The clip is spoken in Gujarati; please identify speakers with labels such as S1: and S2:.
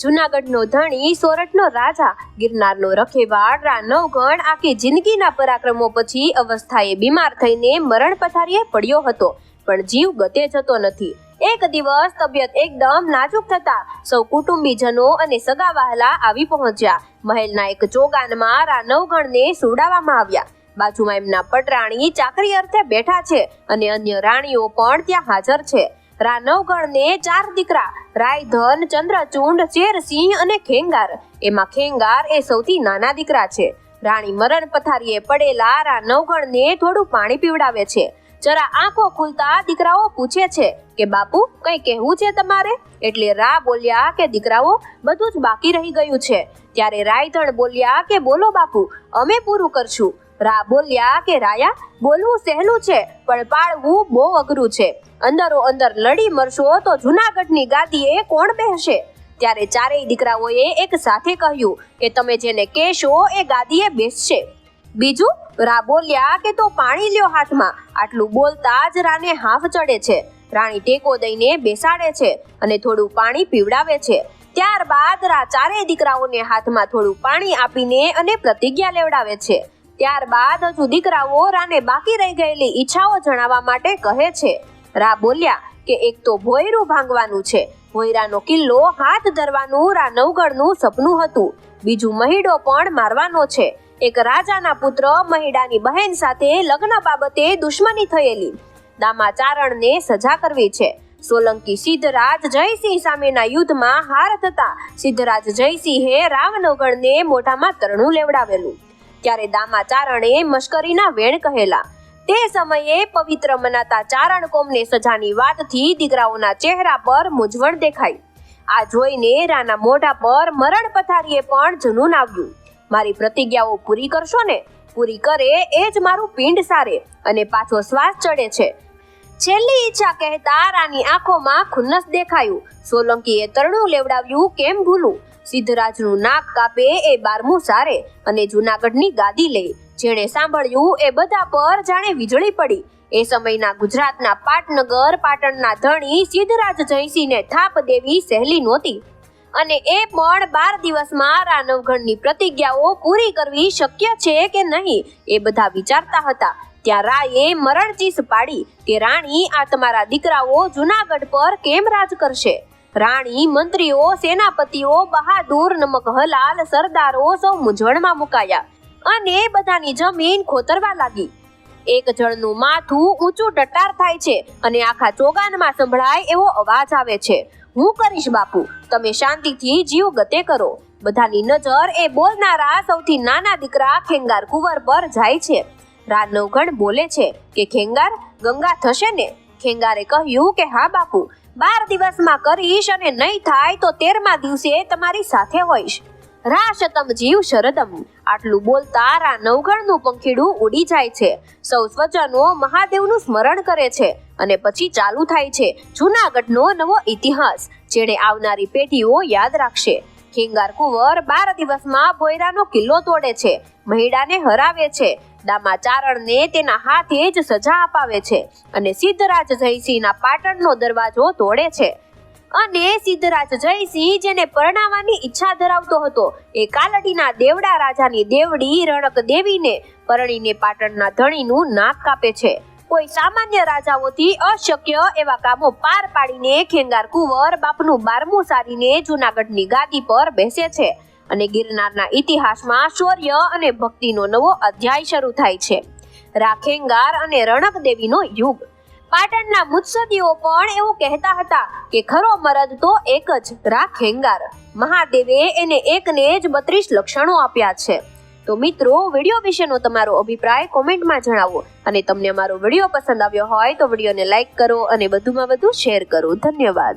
S1: જૂનાગઢનો ધણી, સોરઠનો રાજા, ગિરનારનો રખેવાળ રા નવઘણ આખી જિંદગીના પરાક્રમો પછી અવસ્થાએ બીમાર થઈને મરણ પથારીએ પડ્યો હતો, પણ જીવ ગતે જતો નથી. એક દિવસ તબિયત એકદમ નાજુક થતા સૌ કુટુંબીજનો અને સગા વહાલા આવી પહોંચ્યા. મહેલના એક ચોગાનમાં રા નવઘણને સુવડાવવામાં આવ્યા. બાજુમાં એમના પટરાણી ચાકરી અર્થે બેઠા છે અને અન્ય રાણીઓ પણ ત્યાં હાજર છે. રા નવઘણને 4 દીકરા, રાયધન, ચંદ્રચૂંડ, શેરસિંહ અને ખેંગાર. એમાં ખેંગાર એ સૌથી નાના દીકરા છે. રાણી મરણ પથારીએ પડેલા રા નવઘણને થોડું પાણી પીવડાવે છે. જરા આંખો ખુલતા દીકરાઓ પૂછે છે કે બાપુ, કઈ કહેવું છે તમારે? એટલે રા બોલ્યા કે દીકરાઓ, બધું જ બાકી રહી ગયું છે. ત્યારે રાયધણ બોલ્યા કે બોલો બાપુ, અમે પૂરું કરશું. રા બોલ્યા કે રાયા, બોલવું સહેલું છે પણ પાળવું બહુ અઘરું છે. અંદરો અંદર લડી મરશો તો જૂનાગઢની ગાદીએ કોણ બેસશે? ત્યારે ચારેય દીકરાઓએ એક સાથે કહ્યું કે તમે જેને કહેશો એ ગાદીએ બેસશે. બીજું? રા બોલ્યા કે તો પાણી લ્યો હાથમાં. આટલું બોલતા જ રાને હાફ ચડે છે. રાણી ટેકો દઈને બેસાડે છે અને થોડું પાણી પીવડાવે છે. ત્યારબાદ રા ચારેય દીકરાઓને હાથમાં થોડું પાણી આપીને અને પ્રતિજ્ઞા લેવડાવે છે. ત્યારબાદ હજુ દીકરાઓ રાને બાકી રહી ગયેલી ઈચ્છાઓ જણાવવા માટે કહે છે. રા બોલ્યા કે એક તો ભોયરું ભાંગવાનું છે, ભોયરાનો કિલ્લો હાથ ધરવાનું રા નવઘણનું સપનું હતું. બીજું મહીડો પણ મારવાનો છે. એક રાજાના પુત્ર મહીડાની બહેન સાથે લગ્ન બાબતે દુશ્મની થયેલી. દામા ચારણને સજા કરવી છે. સોલંકી સિદ્ધરાજ જયસિંહ સામેના યુદ્ધમાં હાર થતા સિદ્ધરાજ જયસિંહે રાવ નવઘણને મોઢામાં તરણું લેવડાવેલું. ત્યારે દામા ચારણે મશ્કરીના વેણ કહેલા. તે સમયે પવિત્ર મનાતા ચારણ કોમને સજાની વાતથી દીકરાઓના ચહેરા પર મૂંઝવણ દેખાઈ. આ જોઈને રાના મોઢા પર મરણ પથારીએ પણ જનૂન આવ્યું. મારી પ્રતિજ્ઞાઓ પૂરી કરશો ને? પૂરી કરે એ જ મારું પિંડ સારે અને પાછો શ્વાસ ચડે છે. છેલ્લી ઈચ્છા કહેતા રાની આંખોમાં ખુન્નસ દેખાયું. સોલંકીએ તરણું લેવડાવ્યું કેમ ભૂલું? સિદ્ધરાજનું નાક કાપે એ 12મું સારે અને જૂનાગઢની ગાદી લે. જેણે સાંભળ્યું એ બધા પર જાણે વીજળી પડી. એ સમયના ગુજરાતના પાટનગર પાટણના ધણી સિદ્ધરાજ જયસિંહને થાપ દેવી સહેલી નહોતી અને એ પણ 12 દિવસમાં રા નવઘણની પ્રતિજ્ઞાઓ પૂરી કરવી શક્ય છે કે નહીં એ બધા વિચારતા હતા. ત્યાં રાયે મરણચીસ પાડી કે રાણી, આ તમારા દીકરાઓ જૂનાગઢ પર કેમ રાજ કરશે? રાણી, મંત્રીઓ, સેનાપતિઓ, બહાદુર, નમક હલાલ, સરદારો સૌ મૂંઝવણમાં મુકાયા અને બધાની જમીન ખોતરવા લાગી. એક જણનું માથું ઊંચું ટટ્ટાર થાય છે અને આખા ચોગાનમાં સંભળાય એવો અવાજ આવે છે, હું કરીશ બાપુ, તમે શાંતિથી જીવ ગતે કરો. બધાની નજર એ બોલનારા સૌથી નાના દીકરા ખેંગાર કુંવર પર જાય છે. રા નવઘણ બોલે છે કે ખેંગાર, ગંગા થશે ને? ખેંગારે કહ્યું કે હા બાપુ, 12 દિવસમાં કરીશ અને નહીં થાય તો 13મા દિવસે તમારી સાથે હોઈશ. રા શતમ જીવ શરદમ. આટલું બોલતા રા નવઘણનું પંખીડું ઉડી જાય છે. સૌ સ્વજનો મહાદેવનું સ્મરણ કરે છે અને પછી ચાલુ થાય છે જૂનાગઢનો નવો ઇતિહાસ, જેને આવનારી પેઢીઓ યાદ રાખશે. ખેંગાર કુંવર 12 દિવસમાં ભોયરાનો કિલ્લો તોડે છે, મહીડાને હરાવે છે, દામા ચારણને તેના હાથે જ સજા અપાવે છે અને સિદ્ધરાજ જયસિંહના પાટણનો દરવાજો તોડે છે. અને સિદ્ધરાજ જયસિંહ જેને પરણાવવાની ઈચ્છા ધરાવતો હતો એ કાલડીના દેવડા રાજાની દેવડી રણક દેવીને પરણીને પાટણના ધણીનું નાક કાપે છે. કોઈ સામાન્ય રાજાઓથી અશક્ય એવા કામો પાર પાડીને ખેંગાર કુંવર બાપનું 12મું સારીને જૂનાગઢની ગાદી પર બેસે છે અને ગિરનારના ઇતિહાસમાં શૌર્ય અને ભક્તિનો નવો અધ્યાય શરૂ થાય છે. રા ખેંગાર અને રણક દેવીનો યુગ. પાટણના મુત્સદીઓ પણ એવું કહેતા હતા કે ખરો મરદ તો એક જ, રા ખેંગાર. મહાદેવે એને એકને જ 32 લક્ષણો આપ્યા છે. તો મિત્રો, વિડીયો વિશેનો તમારો અભિપ્રાય કોમેન્ટમાં જણાવો અને તમને અમારો વિડીયો પસંદ આવ્યો હોય તો વિડીયોને લાઈક કરો અને વધુમાં વધુ શેર કરો. ધન્યવાદ.